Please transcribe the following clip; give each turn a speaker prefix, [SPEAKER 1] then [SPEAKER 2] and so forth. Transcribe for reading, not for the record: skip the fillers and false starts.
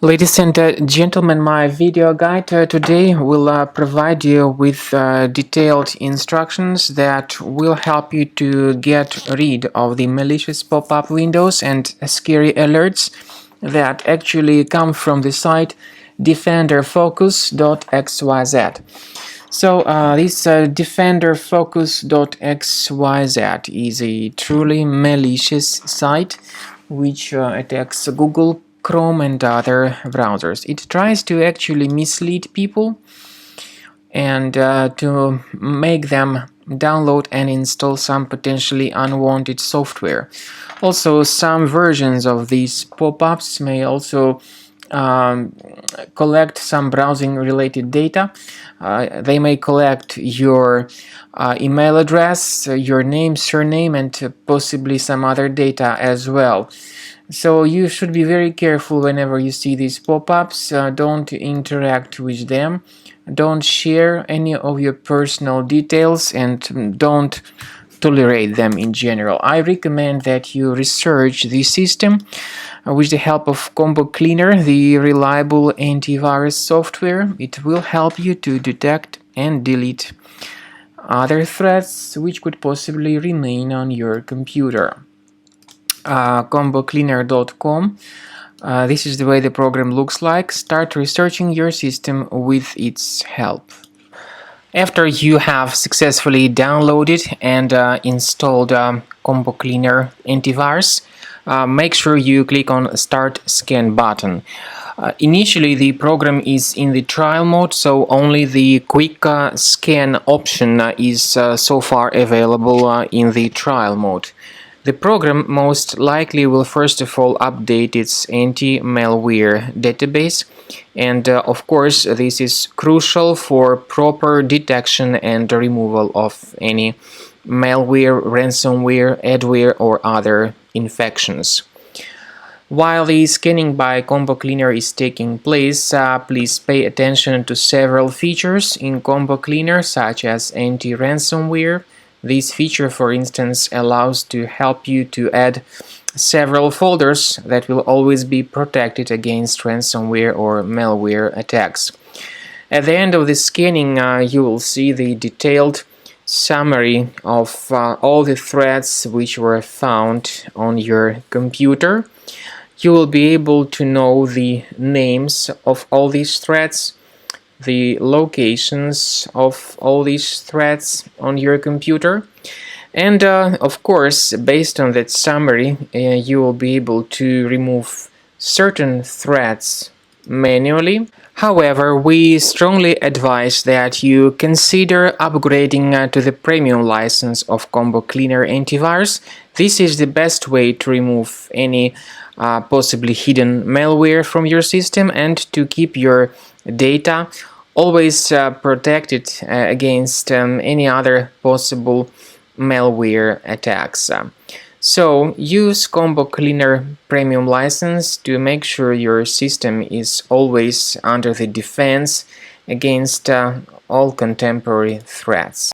[SPEAKER 1] Ladies and gentlemen, my video guide today will provide you with detailed instructions that will help you to get rid of the malicious pop-up windows and scary alerts that actually come from the site Defenderfocus.xyz. So this Defenderfocus.xyz is a truly malicious site which attacks Google, Chrome and other browsers. It tries to actually mislead people and to make them download and install some potentially unwanted software. Also, some versions of these pop-ups may also collect some browsing related data. They may collect your email address, your name, surname, and possibly some other data as well. So you should be very careful whenever you see these pop-ups. Don't interact with them. Don't share any of your personal details and don't tolerate them in general. I recommend that you research the system with the help of Combo Cleaner, the reliable antivirus software. It will help you to detect and delete other threats which could possibly remain on your computer. combocleaner.com. This is the way the program looks like. Start researching your system with its help. After you have successfully downloaded and installed Combo Cleaner antivirus, make sure you click on Start Scan button. Initially, the program is in the trial mode, so only the quick scan option is so far available in the trial mode. The program most likely will first of all update its anti-malware database, and of course this is crucial for proper detection and removal of any malware, ransomware, adware or other infections. While the scanning by Combo Cleaner is taking place, please pay attention to several features in Combo Cleaner such as anti-ransomware. This feature, for instance, allows to help you to add several folders that will always be protected against ransomware or malware attacks. At the end of the scanning, you will see the detailed summary of all the threats which were found on your computer. You will be able to know the names of all these threats, the locations of all these threats on your computer, and of course, based on that summary, you will be able to remove certain threats manually. However, we strongly advise that you consider upgrading to the premium license of Combo Cleaner antivirus. This is the best way to remove any possibly hidden malware from your system and to keep your data always protected against any other possible malware attacks. So use Combo Cleaner Premium license to make sure your system is always under the defense against all contemporary threats.